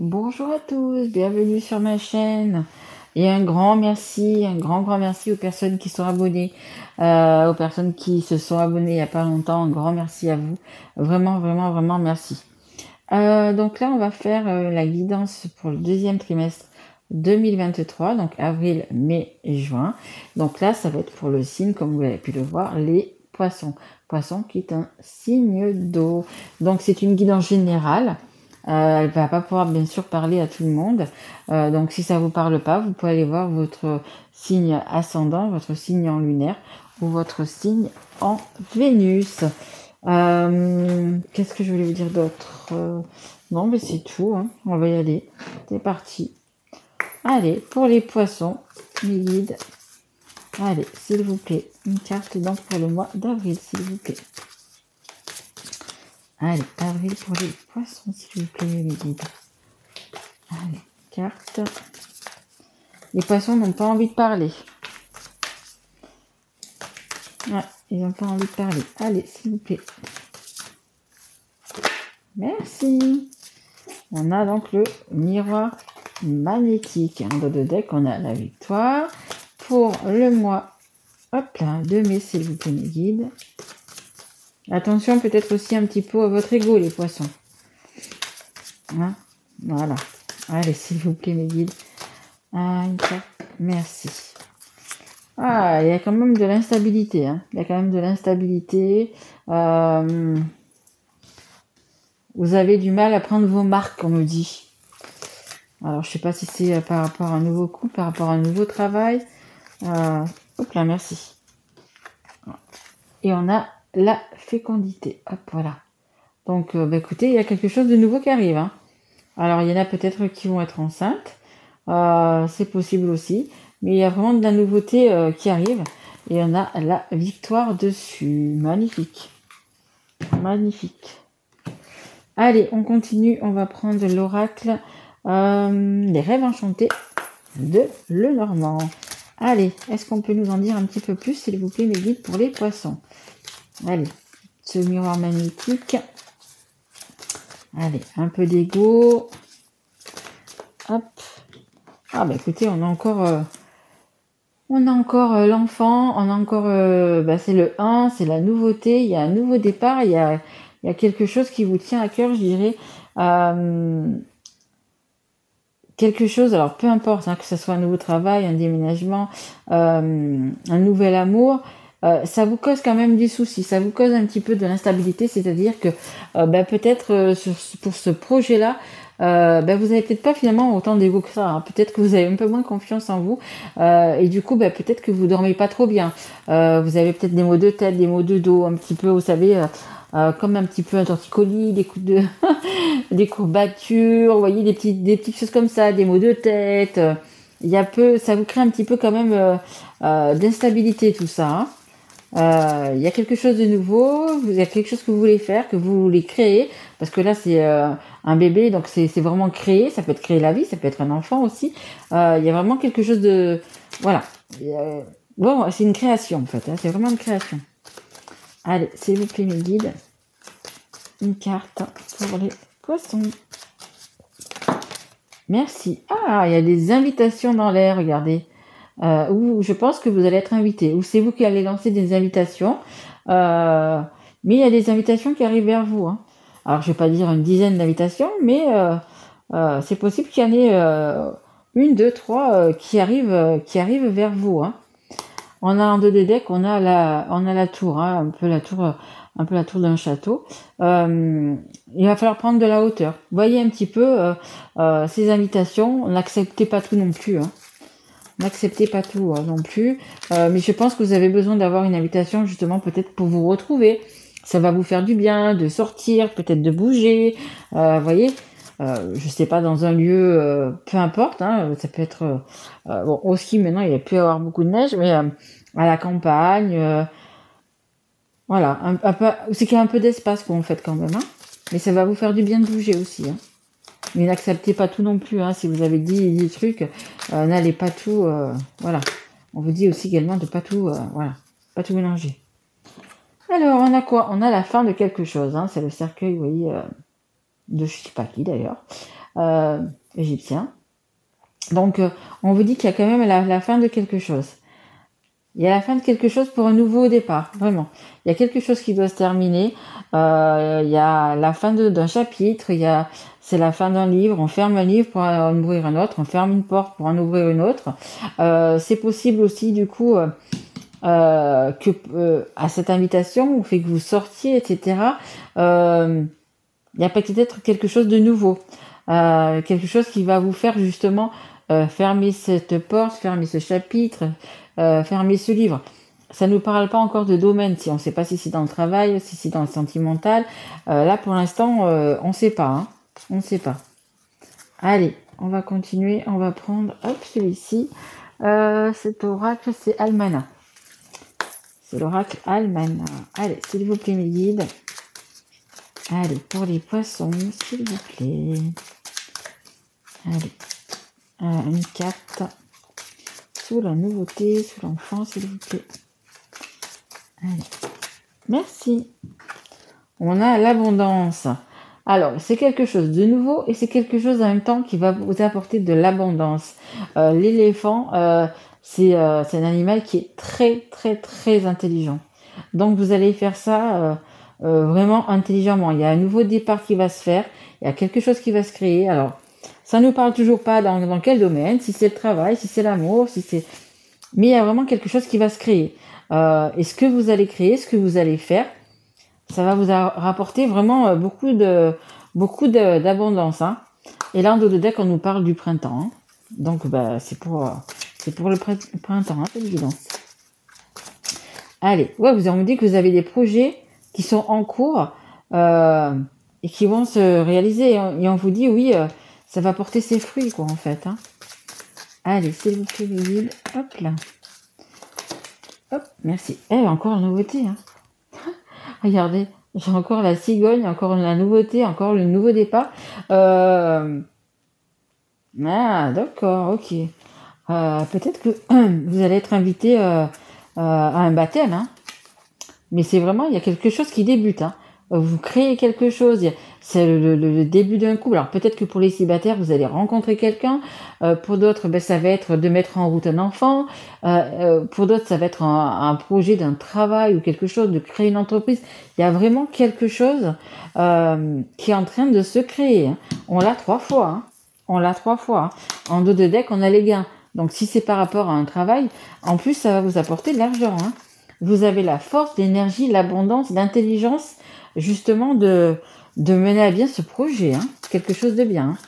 Bonjour à tous, bienvenue sur ma chaîne et un grand merci, un grand merci aux personnes qui sont abonnées, aux personnes qui se sont abonnées il n'y a pas longtemps, un grand merci à vous, vraiment merci. Donc là on va faire la guidance pour le deuxième trimestre 2023, donc avril, mai et juin. Donc là ça va être pour le signe, comme vous avez pu le voir, les poissons. Poisson qui est un signe d'eau. Donc c'est une guidance générale. Elle va pas pouvoir bien sûr parler à tout le monde. Donc si ça vous parle pas, vous pouvez aller voir votre signe ascendant, votre signe en lunaire ou votre signe en Vénus. Qu'est-ce que je voulais vous dire d'autre? Non, mais c'est tout, hein. On va y aller. C'est parti. Allez, pour les poissons, mes guides. Allez, s'il vous plaît, une carte donc pour le mois d'avril, s'il vous plaît. Allez, avril pour les poissons, s'il vous plaît, mes guides. Allez, carte. Les poissons n'ont pas envie de parler. Ouais, ils n'ont pas envie de parler. Allez, s'il vous plaît. Merci. On a donc le miroir magnétique. En dos de deck, on a la victoire. Pour le mois, hop là, de mai, s'il vous plaît, mes guides. Attention peut-être aussi un petit peu à votre ego, les poissons. Hein, voilà. Allez, s'il vous plaît, mes guides. Une carte. Merci. Ah, il y a quand même de l'instabilité. Hein. Il y a quand même de l'instabilité. Vous avez du mal à prendre vos marques, on me dit. Alors, je sais pas si c'est par rapport à un nouveau coup, par rapport à un nouveau travail. Hop là, merci. Et on a la fécondité. Hop, voilà. Donc, écoutez, il y a quelque chose de nouveau qui arrive. Hein. Alors, il y en a peut-être qui vont être enceintes. C'est possible aussi. Mais il y a vraiment de la nouveauté qui arrive. Et on a la victoire dessus. Magnifique. Magnifique. Allez, on continue. On va prendre l'oracle des rêves enchantés de Lenormand. Allez, est-ce qu'on peut nous en dire un petit peu plus, s'il vous plaît, mes guides, pour les poissons? Allez, ce miroir magnétique. Allez, un peu d'ego. Hop. Ah bah écoutez, on a encore l'enfant, on a encore c'est le 1, c'est la nouveauté, il y a un nouveau départ, il y a quelque chose qui vous tient à cœur, je dirais. Quelque chose, alors peu importe, hein, que ce soit un nouveau travail, un déménagement, un nouvel amour, ça vous cause quand même du souci, ça vous cause un petit peu de l'instabilité, c'est-à-dire que peut-être pour ce projet-là, vous avez peut-être pas finalement autant d'ego que ça, hein. Peut-être que vous avez un peu moins confiance en vous, et du coup peut-être que vous dormez pas trop bien, vous avez peut-être des maux de tête, des maux de dos, un petit peu, vous savez, comme un petit peu un torticolis, des coups de des courbatures, vous voyez, des petites choses comme ça, des maux de tête. Ça vous crée un petit peu quand même d'instabilité tout ça. Hein. Il y a quelque chose de nouveau, il y a quelque chose que vous voulez faire, que vous voulez créer, parce que là c'est un bébé, donc c'est vraiment créer, ça peut être créer la vie, ça peut être un enfant aussi. Il y a vraiment quelque chose de... Voilà. Bon, c'est une création en fait, hein, c'est vraiment une création. Allez, s'il vous plaît mes guides, une carte pour les poissons. Merci. Ah, il y a des invitations dans l'air, regardez. Où je pense que vous allez être invité. Ou c'est vous qui allez lancer des invitations. Mais il y a des invitations qui arrivent vers vous. Hein. Alors, je vais pas dire une dizaine d'invitations, mais c'est possible qu'il y en ait une, deux, trois qui arrivent vers vous. Hein. On a en deux des decks, on a la tour, hein, un peu la tour d'un château. Il va falloir prendre de la hauteur. Voyez un petit peu ces invitations. N'acceptez pas tout non plus. Hein. N'acceptez pas tout non plus. Mais je pense que vous avez besoin d'avoir une invitation justement peut-être pour vous retrouver. Ça va vous faire du bien de sortir, peut-être de bouger. Voyez. Je sais pas, dans un lieu, peu importe, hein, ça peut être bon, au ski maintenant il y a pu y avoir beaucoup de neige, mais à la campagne, voilà, un peu, c'est qu'il y a un peu d'espace qu'on fait quand même, hein, mais ça va vous faire du bien de bouger aussi, hein. Mais n'acceptez pas tout non plus, hein, si vous avez dit des trucs, n'allez pas tout, voilà. On vous dit aussi également de pas tout, voilà, pas tout mélanger. Alors on a quoi? On a la fin de quelque chose, hein, c'est le cercueil, vous voyez, de je sais pas qui d'ailleurs. égyptiens. Donc, on vous dit qu'il y a quand même la fin de quelque chose. Il y a la fin de quelque chose pour un nouveau départ, vraiment. Il y a quelque chose qui doit se terminer. Il y a la fin d'un chapitre. C'est la fin d'un livre. On ferme un livre pour en ouvrir un autre. On ferme une porte pour en ouvrir une autre. C'est possible aussi, du coup, que à cette invitation, au fait que vous sortiez, etc. Il y a peut-être quelque chose de nouveau, quelque chose qui va vous faire justement fermer cette porte, fermer ce chapitre, fermer ce livre. Ça ne nous parle pas encore de domaine, si on ne sait pas si c'est dans le travail, si c'est dans le sentimental. Là, pour l'instant, on ne sait pas. Hein. On ne sait pas. Allez, on va continuer. On va prendre celui-ci. Cet oracle, c'est Almana. C'est l'oracle Almana. Allez, s'il vous plaît, mes guides. Allez, pour les poissons, s'il vous plaît. Allez, une carte. Sous la nouveauté, sous l'enfant, s'il vous plaît. Allez, merci. On a l'abondance. Alors, c'est quelque chose de nouveau et c'est quelque chose en même temps qui va vous apporter de l'abondance. L'éléphant, c'est un animal qui est très, très, très intelligent. Donc, vous allez faire ça vraiment intelligemment. Il y a un nouveau départ qui va se faire. Il y a quelque chose qui va se créer. Alors, ça ne nous parle toujours pas dans quel domaine, si c'est le travail, si c'est l'amour, si c'est... Mais il y a vraiment quelque chose qui va se créer. Et ce que vous allez créer, ce que vous allez faire, ça va vous rapporter vraiment beaucoup d'abondance. Hein. Et là, en dos de deck, on nous parle du printemps. Hein. Donc, c'est pour le printemps, hein, c'est évident. Allez, ouais, on me dit que vous avez des projets qui sont en cours et qui vont se réaliser. Et on vous dit, oui, ça va porter ses fruits, quoi, en fait. Hein. Allez, s'il vous plaît, les guides. Hop là. Hop, merci. Encore une nouveauté. Hein. Regardez, j'ai encore la cigogne, encore la nouveauté, encore le nouveau départ. Ah, d'accord, ok. Peut-être que vous allez être invité à un baptême. Hein. Mais c'est vraiment, il y a quelque chose qui débute. Hein. Vous créez quelque chose, c'est le début d'un couple. Alors peut-être que pour les célibataires, vous allez rencontrer quelqu'un. Pour d'autres, ça va être de mettre en route un enfant. Pour d'autres, ça va être un projet d'un travail ou quelque chose, de créer une entreprise. Il y a vraiment quelque chose qui est en train de se créer. Hein. On l'a 3 fois. Hein. On l'a 3 fois. Hein. En dos de deck, on a les gains. Donc si c'est par rapport à un travail, en plus, ça va vous apporter de l'argent. Hein. Vous avez la force, l'énergie, l'abondance, l'intelligence, justement, de mener à bien ce projet. Hein. Quelque chose de bien. Hein.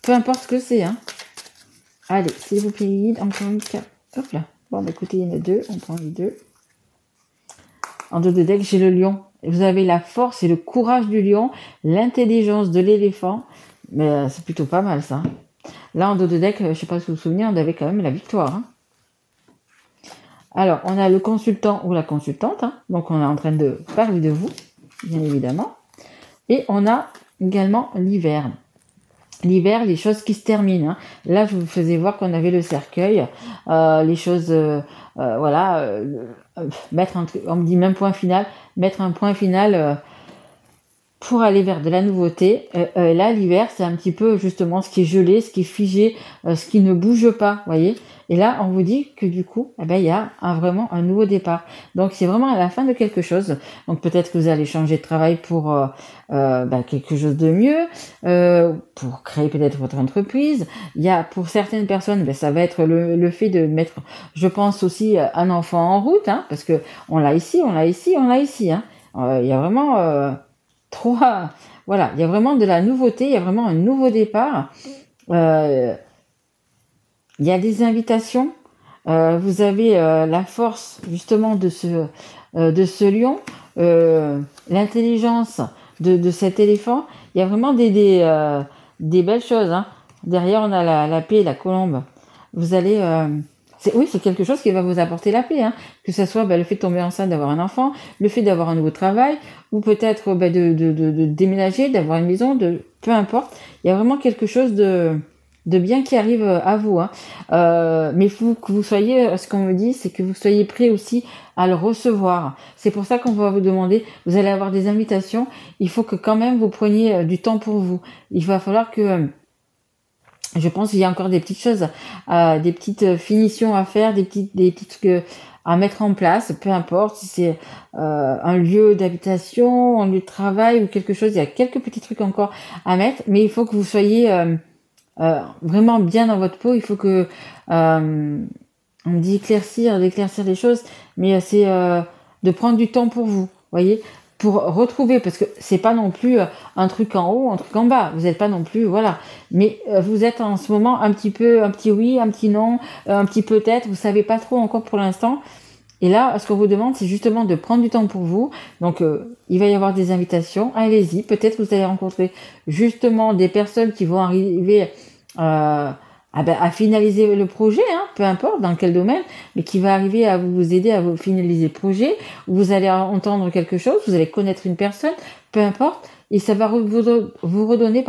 Peu importe ce que c'est. Hein. Allez, s'il vous plaît, guide, encore une carte. Hop là. Bon, écoutez, il y en a 2. On prend les 2. En dos de deck, j'ai le lion. Vous avez la force et le courage du lion, l'intelligence de l'éléphant. Mais c'est plutôt pas mal, ça. Là, en dos de deck, je ne sais pas si vous vous souvenez, on avait quand même la victoire. Hein. Alors, on a le consultant ou la consultante. Hein. Donc, on est en train de parler de vous, bien évidemment. Et on a également l'hiver. L'hiver, les choses qui se terminent. Hein. Là, je vous faisais voir qu'on avait le cercueil. Les choses, mettre on me dit même point final. Mettre un point final pour aller vers de la nouveauté. Là, l'hiver, c'est un petit peu justement ce qui est gelé, ce qui est figé, ce qui ne bouge pas, voyez. Et là, on vous dit que du coup, il y a vraiment un nouveau départ. Donc, c'est vraiment à la fin de quelque chose. Donc, peut-être que vous allez changer de travail pour quelque chose de mieux, pour créer peut-être votre entreprise. Il y a, pour certaines personnes, ça va être le fait de mettre, je pense aussi, un enfant en route, hein, parce que on l'a ici, on l'a ici, on l'a ici. Hein. Il y a vraiment... 3, voilà, il y a vraiment de la nouveauté, il y a vraiment un nouveau départ. Il y a des invitations. Vous avez la force justement de ce lion, l'intelligence de cet éléphant. Il y a vraiment des belles choses. Hein. Derrière, on a la paix, la colombe. Vous allez... c'est quelque chose qui va vous apporter la paix, hein. Que ce soit le fait de tomber enceinte, d'avoir un enfant, le fait d'avoir un nouveau travail, ou peut-être de déménager, d'avoir une maison, peu importe. Il y a vraiment quelque chose de bien qui arrive à vous. Hein. Mais il faut que vous soyez, ce qu'on me dit, c'est que vous soyez prêt aussi à le recevoir. C'est pour ça qu'on va vous demander, vous allez avoir des invitations, il faut que quand même vous preniez du temps pour vous. Il va falloir que... Je pense qu'il y a encore des petites choses, des petites finitions à faire, des petits trucs à mettre en place, peu importe si c'est un lieu d'habitation, un lieu de travail ou quelque chose. Il y a quelques petits trucs encore à mettre, mais il faut que vous soyez vraiment bien dans votre peau. Il faut que on me dit d'éclaircir les choses, mais c'est de prendre du temps pour vous, voyez, pour retrouver, parce que c'est pas non plus un truc en haut, un truc en bas, vous n'êtes pas non plus, voilà, mais vous êtes en ce moment un petit oui, un petit non, un petit peut-être, vous savez pas trop encore pour l'instant, et là, ce qu'on vous demande, c'est justement de prendre du temps pour vous, donc il va y avoir des invitations, allez-y, peut-être que vous allez rencontrer justement des personnes qui vont arriver à finaliser le projet, hein, peu importe dans quel domaine, mais qui va arriver à vous aider à vous finaliser le projet, où vous allez entendre quelque chose, vous allez connaître une personne, peu importe, et ça va vous redonner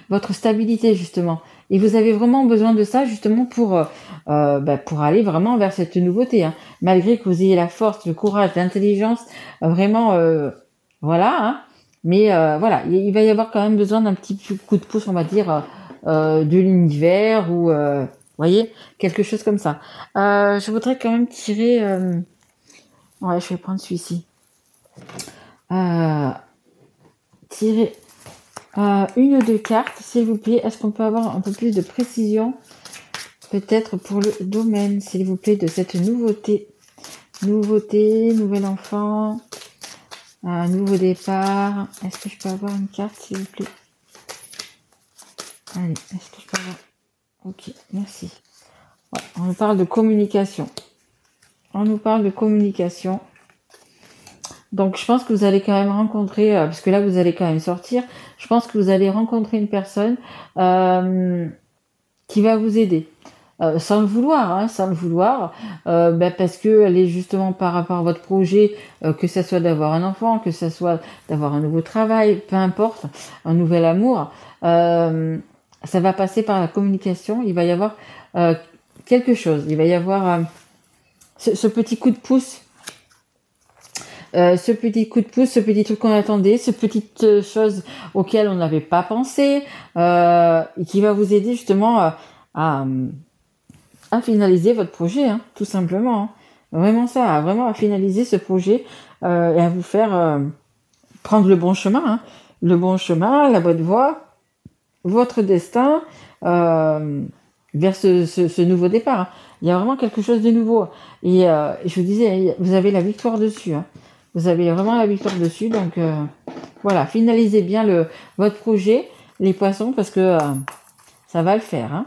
votre stabilité justement. Et vous avez vraiment besoin de ça justement pour aller vraiment vers cette nouveauté, hein. Malgré que vous ayez la force, le courage, l'intelligence, vraiment, voilà, hein. Mais voilà, il va y avoir quand même besoin d'un petit coup de pouce, on va dire, de l'univers ou voyez, quelque chose comme ça. Je voudrais quand même tirer ouais, je vais prendre celui-ci. Euh, tirer une ou deux cartes, s'il vous plaît. Est-ce qu'on peut avoir un peu plus de précision, peut-être pour le domaine, s'il vous plaît, de cette nouveauté, nouvel enfant, un nouveau départ. Est-ce que je peux avoir une carte, s'il vous plaît? Allez, est-ce que je peux avoir... Ok, merci. Ouais, on nous parle de communication. Donc, je pense que vous allez quand même rencontrer, parce que là, vous allez quand même sortir, je pense que vous allez rencontrer une personne qui va vous aider. Sans le vouloir, hein, parce que elle est justement par rapport à votre projet, que ça soit d'avoir un enfant, que ça soit d'avoir un nouveau travail, peu importe, un nouvel amour, ça va passer par la communication. Il va y avoir quelque chose, il va y avoir ce petit coup de pouce, ce petit truc qu'on attendait, ce petite chose auquel on n'avait pas pensé, et qui va vous aider justement à finaliser votre projet, hein, tout simplement, hein. Vraiment ça, vraiment à finaliser ce projet et à vous faire prendre le bon chemin, hein. Le bon chemin, la bonne voie, votre destin vers ce nouveau départ, hein. Il y a vraiment quelque chose de nouveau. Et je vous disais, vous avez la victoire dessus, hein. Vous avez vraiment la victoire dessus. Donc voilà, finalisez bien votre projet, les poissons, parce que ça va le faire, hein.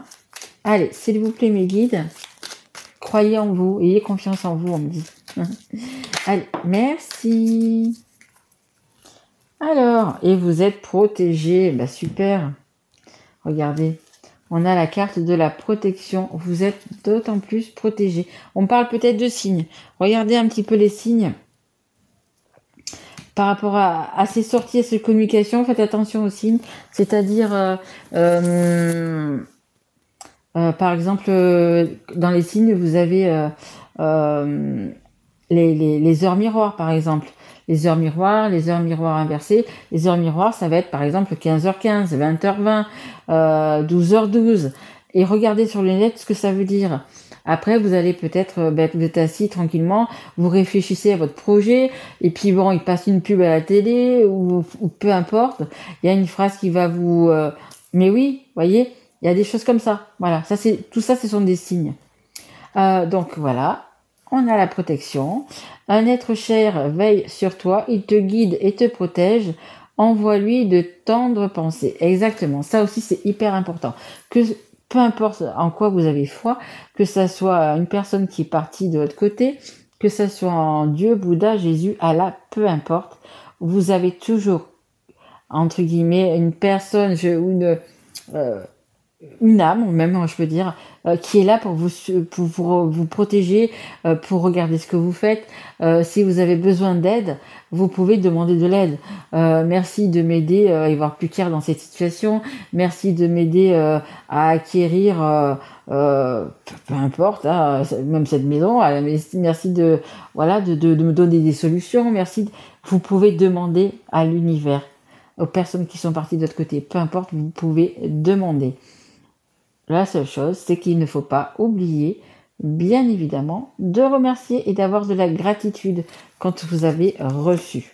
Allez, s'il vous plaît, mes guides, croyez en vous, ayez confiance en vous, on me dit. Allez, merci. Alors, et vous êtes protégé, bah super. Regardez, on a la carte de la protection. Vous êtes d'autant plus protégé. On parle peut-être de signes. Regardez un petit peu les signes. Par rapport à ces sorties, à ces communications, faites attention aux signes. C'est-à-dire, par exemple, dans les signes, vous avez les heures miroirs, par exemple. Les heures miroirs inversées. Les heures miroirs, ça va être, par exemple, 15h15, 20h20, 12h12. Et regardez sur les lettres ce que ça veut dire. Après, vous allez peut-être, vous êtes assis tranquillement, vous réfléchissez à votre projet, et puis bon, il passe une pub à la télé, ou peu importe, il y a une phrase qui va vous... mais oui, voyez, il y a des choses comme ça. Voilà, tout ça, ce sont des signes. Donc voilà, on a la protection. Un être cher veille sur toi, il te guide et te protège. Envoie-lui de tendres pensées. Exactement, ça aussi c'est hyper important. Peu importe en quoi vous avez foi, que ça soit une personne qui est partie de votre côté, que ça soit en Dieu, Bouddha, Jésus, Allah, peu importe, vous avez toujours, entre guillemets, une personne ou une âme, même je peux dire, qui est là pour vous protéger, pour regarder ce que vous faites. Si vous avez besoin d'aide, vous pouvez demander de l'aide. Merci de m'aider à y voir plus clair dans cette situation. Merci de m'aider à acquérir, peu importe, hein, même cette maison. Merci de me donner des solutions. Vous pouvez demander à l'univers, aux personnes qui sont parties de l'autre côté. Peu importe, vous pouvez demander. la seule chose, c'est qu'il ne faut pas oublier, bien évidemment, de remercier et d'avoir de la gratitude quand vous avez reçu.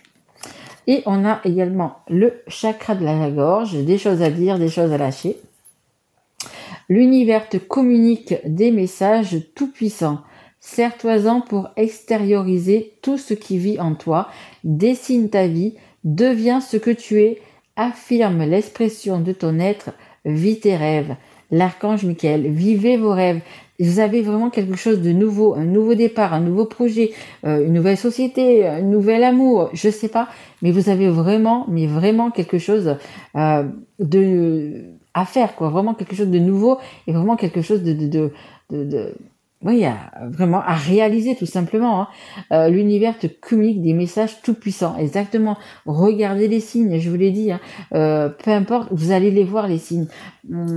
Et on a également le chakra de la gorge, des choses à dire, des choses à lâcher. L'univers te communique des messages tout-puissants. Sers-toi-en pour extérioriser tout ce qui vit en toi. Dessine ta vie, deviens ce que tu es, affirme l'expression de ton être, vis tes rêves. L'archange Michael, vivez vos rêves. Vous avez vraiment quelque chose de nouveau, un nouveau départ, un nouveau projet, une nouvelle société, un nouvel amour, je sais pas, mais vous avez vraiment, mais vraiment quelque chose à faire, quoi, vraiment quelque chose de nouveau et vraiment quelque chose de oui, vraiment à réaliser tout simplement. Hein. L'univers te communique des messages tout puissants, exactement. Regardez les signes, je vous l'ai dit. Hein. Peu importe, vous allez les voir les signes.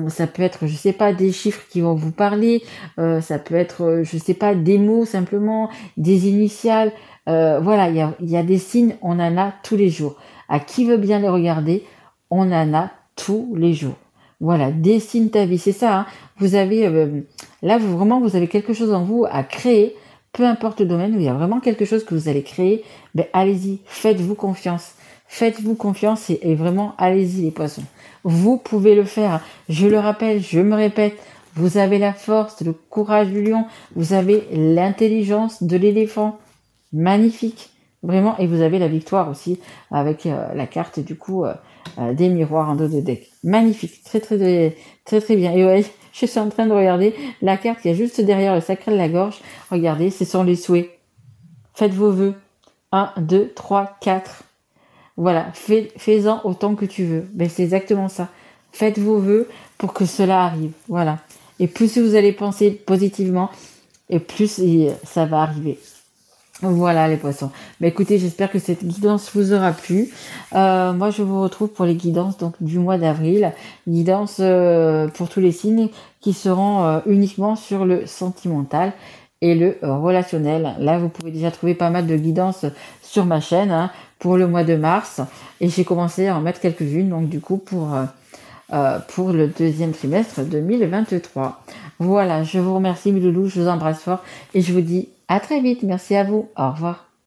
Ça peut être, je sais pas, des chiffres qui vont vous parler. Ça peut être, je sais pas, des mots simplement, des initiales. Voilà, il y a des signes, on en a tous les jours. À qui veut bien les regarder, on en a tous les jours. Voilà, dessine ta vie, c'est ça. Hein. Vous avez là, vous avez quelque chose en vous à créer, peu importe le domaine, il y a vraiment quelque chose que vous allez créer. Ben allez-y, faites-vous confiance, et vraiment allez-y les poissons. Vous pouvez le faire. Je le rappelle, je me répète. Vous avez la force, le courage du lion. Vous avez l'intelligence de l'éléphant. Magnifique. Vraiment, et vous avez la victoire aussi avec la carte du coup des miroirs en dos de deck. Magnifique, très très très très très bien. Et ouais, je suis en train de regarder la carte qui est juste derrière le sacré de la gorge. Regardez, ce sont les souhaits. Faites vos vœux. 1, 2, 3, 4. Voilà, fais-en autant que tu veux. Ben, c'est exactement ça. Faites vos vœux pour que cela arrive. Voilà. Et plus vous allez penser positivement, et plus ça va arriver. Voilà les poissons. Mais écoutez, j'espère que cette guidance vous aura plu. Moi, je vous retrouve pour les guidances donc du mois d'avril. Guidance pour tous les signes qui seront uniquement sur le sentimental et le relationnel. Là, vous pouvez déjà trouver pas mal de guidances sur ma chaîne hein, pour le mois de mars. Et j'ai commencé à en mettre quelques-unes, donc du coup pour le deuxième trimestre 2023. Voilà, je vous remercie mes loulous, je vous embrasse fort et je vous dis à très vite. Merci à vous. Au revoir.